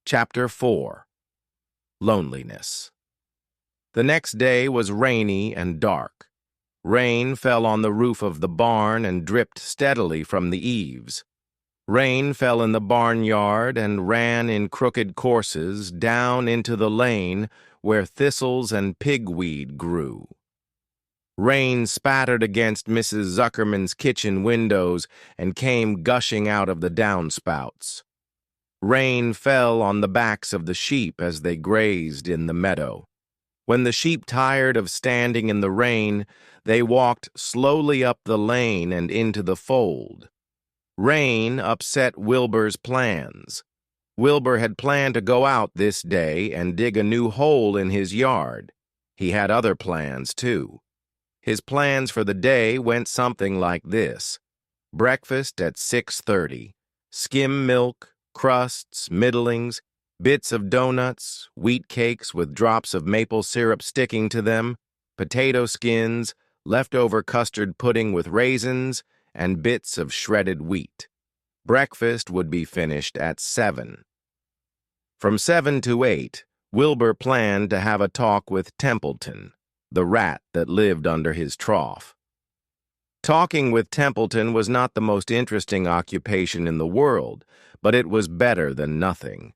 Chapter 4. Loneliness. The next day was rainy and dark. Rain fell on the roof of the barn and dripped steadily from the eaves. Rain fell in the barnyard and ran in crooked courses down into the lane where thistles and pigweed grew. Rain spattered against Mrs. Zuckerman's kitchen windows and came gushing out of the downspouts. Rain fell on the backs of the sheep as they grazed in the meadow. When the sheep tired of standing in the rain, they walked slowly up the lane and into the fold. Rain upset Wilbur's plans. Wilbur had planned to go out this day and dig a new hole in his yard. He had other plans, too. His plans for the day went something like this. Breakfast at 6:30. Skim milk, crusts, middlings, bits of donuts, wheat cakes with drops of maple syrup sticking to them, potato skins, leftover custard pudding with raisins, and bits of shredded wheat. Breakfast would be finished at 7. From 7 to 8, Wilbur planned to have a talk with Templeton, the rat that lived under his trough. Talking with Templeton was not the most interesting occupation in the world, but it was better than nothing.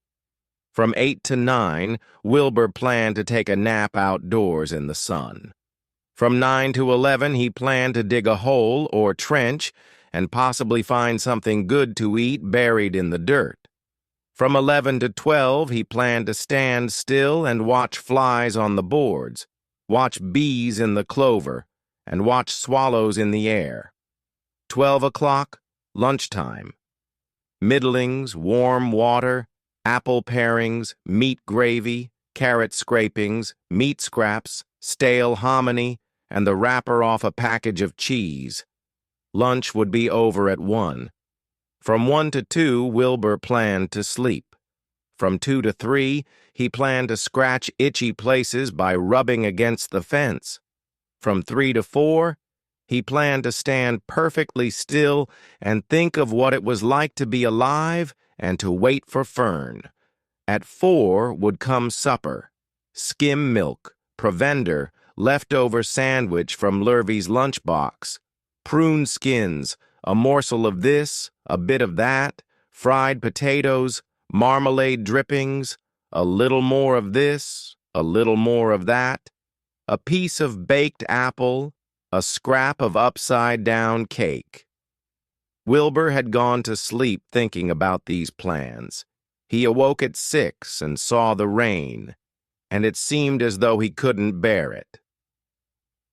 From 8 to 9, Wilbur planned to take a nap outdoors in the sun. From 9 to 11, he planned to dig a hole or trench and possibly find something good to eat buried in the dirt. From 11 to 12, he planned to stand still and watch flies on the boards, watch bees in the clover, and watch swallows in the air. 12 o'clock, lunchtime. Middlings, warm water, apple parings, meat gravy, carrot scrapings, meat scraps, stale hominy, and the wrapper off a package of cheese. Lunch would be over at 1. From 1 to 2, Wilbur planned to sleep. From 2 to 3, he planned to scratch itchy places by rubbing against the fence. From 3 to 4, he planned to stand perfectly still and think of what it was like to be alive and to wait for Fern. At 4 would come supper, skim milk, provender, leftover sandwich from Lurvy's lunchbox, prune skins, a morsel of this, a bit of that, fried potatoes, marmalade drippings, a little more of this, a little more of that, a piece of baked apple, a scrap of upside-down cake. Wilbur had gone to sleep thinking about these plans. He awoke at 6 and saw the rain, and it seemed as though he couldn't bear it.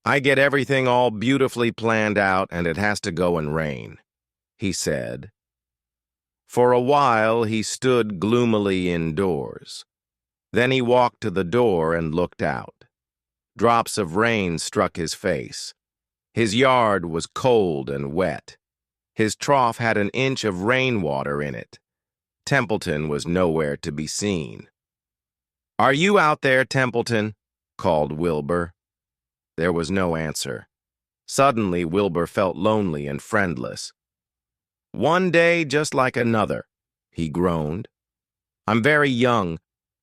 "I get everything all beautifully planned out, and it has to go and rain," he said. For a while, he stood gloomily indoors. Then he walked to the door and looked out. Drops of rain struck his face. His yard was cold and wet. His trough had an inch of rainwater in it. Templeton was nowhere to be seen. "Are you out there, Templeton?" called Wilbur. There was no answer. Suddenly, Wilbur felt lonely and friendless. "One day just like another," he groaned. "I'm very young.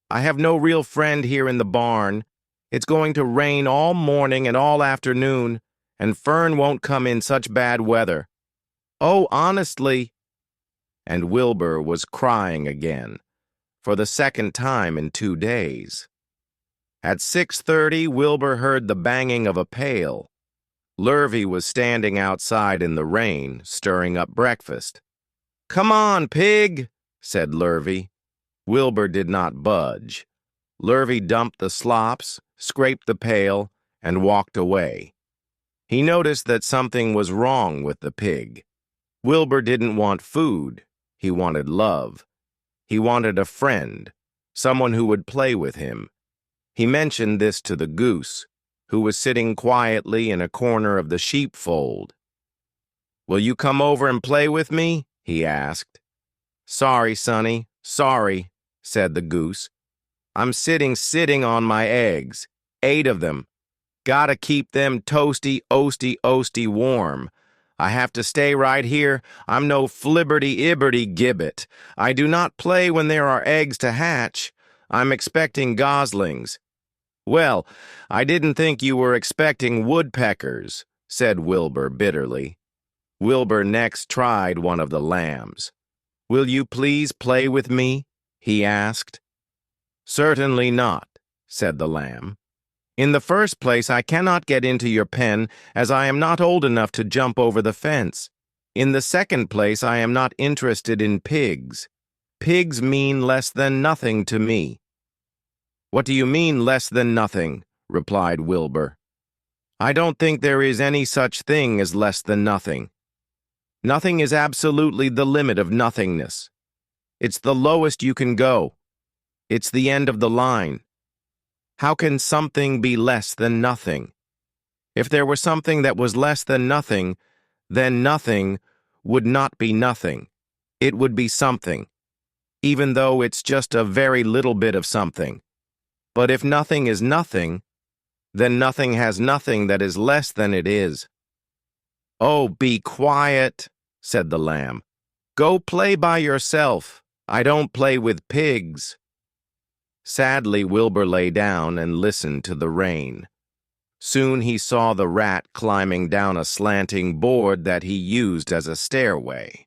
I have no real friend here in the barn. It's going to rain all morning and all afternoon, and Fern won't come in such bad weather. Oh, honestly." And Wilbur was crying again, for the second time in 2 days. At 6:30, Wilbur heard the banging of a pail. Lurvy was standing outside in the rain, stirring up breakfast. "Come on, pig," said Lurvy. Wilbur did not budge. Lurvy dumped the slops, scraped the pail, and walked away. He noticed that something was wrong with the pig. Wilbur didn't want food. He wanted love. He wanted a friend, someone who would play with him. He mentioned this to the goose, who was sitting quietly in a corner of the sheepfold. "Will you come over and play with me?" he asked. "Sorry, Sonny, sorry," said the goose. "I'm sitting on my eggs, 8 of them. Gotta keep them toasty, oasty warm. I have to stay right here. I'm no flibberty-ibberty-gibbet. I do not play when there are eggs to hatch. I'm expecting goslings. Well, I didn't think you were expecting woodpeckers, said Wilbur bitterly. Wilbur next tried one of the lambs. Will you please play with me? He asked. Certainly not, said the lamb. In the first place, I cannot get into your pen, as I am not old enough to jump over the fence. In the second place, I am not interested in pigs. Pigs mean less than nothing to me. What do you mean, less than nothing? Replied Wilbur. I don't think there is any such thing as less than nothing. Nothing is absolutely the limit of nothingness. It's the lowest you can go. It's the end of the line. How can something be less than nothing? If there were something that was less than nothing, then nothing would not be nothing. It would be something, even though it's just a very little bit of something. But if nothing is nothing, then nothing has nothing that is less than it is. Oh, be quiet, said the lamb. Go play by yourself. I don't play with pigs. Sadly, Wilbur lay down and listened to the rain. Soon he saw the rat climbing down a slanting board that he used as a stairway.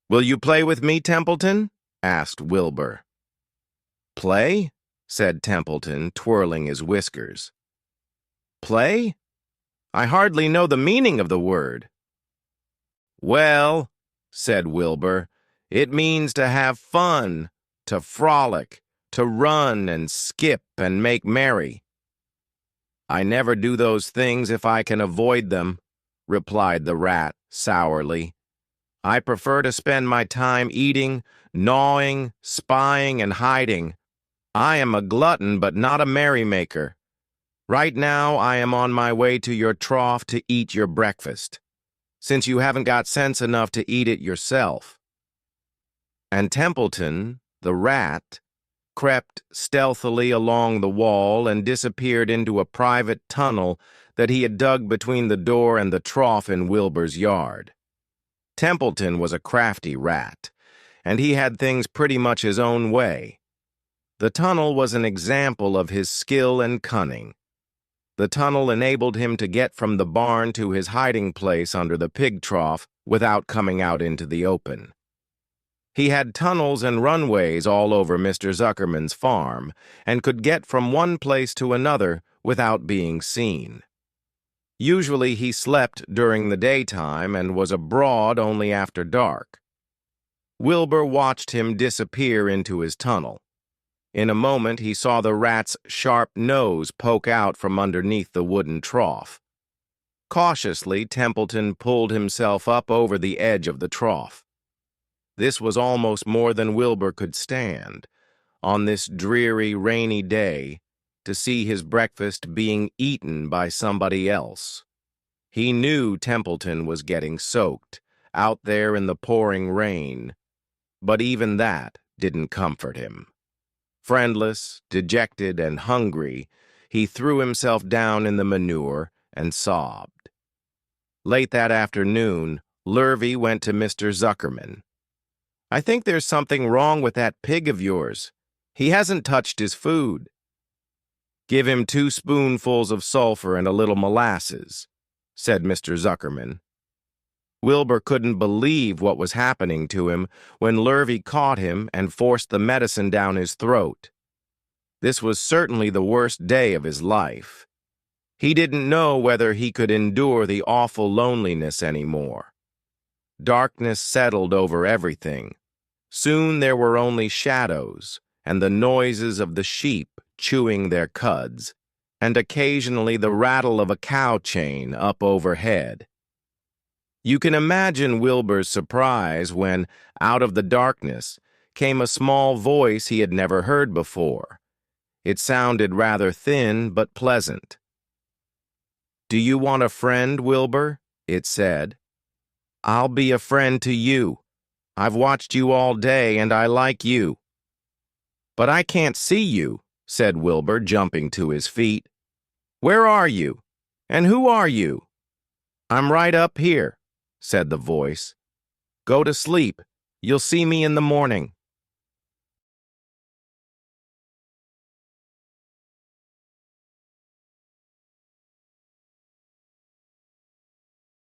Will you play with me, Templeton? Asked Wilbur. Play? Said Templeton, twirling his whiskers. Play? I hardly know the meaning of the word. Well, said Wilbur, it means to have fun, to frolic, to run and skip and make merry. I never do those things if I can avoid them, replied the rat sourly. I prefer to spend my time eating, gnawing, spying, and hiding. I am a glutton but not a merrymaker. Right now I am on my way to your trough to eat your breakfast, since you haven't got sense enough to eat it yourself. And Templeton, the rat, crept stealthily along the wall and disappeared into a private tunnel that he had dug between the door and the trough in Wilbur's yard. Templeton was a crafty rat, and he had things pretty much his own way. The tunnel was an example of his skill and cunning. The tunnel enabled him to get from the barn to his hiding place under the pig trough without coming out into the open. He had tunnels and runways all over Mr. Zuckerman's farm and could get from one place to another without being seen. Usually he slept during the daytime and was abroad only after dark. Wilbur watched him disappear into his tunnel. In a moment he saw the rat's sharp nose poke out from underneath the wooden trough. Cautiously, Templeton pulled himself up over the edge of the trough. This was almost more than Wilbur could stand, on this dreary, rainy day, to see his breakfast being eaten by somebody else. He knew Templeton was getting soaked, out there in the pouring rain, but even that didn't comfort him. Friendless, dejected, and hungry, he threw himself down in the manure and sobbed. Late that afternoon, Lurvy went to Mr. Zuckerman. I think there's something wrong with that pig of yours. He hasn't touched his food. Give him 2 spoonfuls of sulfur and a little molasses, said Mr. Zuckerman. Wilbur couldn't believe what was happening to him when Lurvy caught him and forced the medicine down his throat. This was certainly the worst day of his life. He didn't know whether he could endure the awful loneliness anymore. Darkness settled over everything. Soon there were only shadows and the noises of the sheep chewing their cuds, and occasionally the rattle of a cow chain up overhead. You can imagine Wilbur's surprise when, out of the darkness, came a small voice he had never heard before. It sounded rather thin but pleasant. "Do you want a friend, Wilbur?" it said. "I'll be a friend to you. I've watched you all day and I like you." "But I can't see you," said Wilbur, jumping to his feet. "Where are you? And who are you?" I'm right up here, said the voice. Go to sleep. You'll see me in the morning.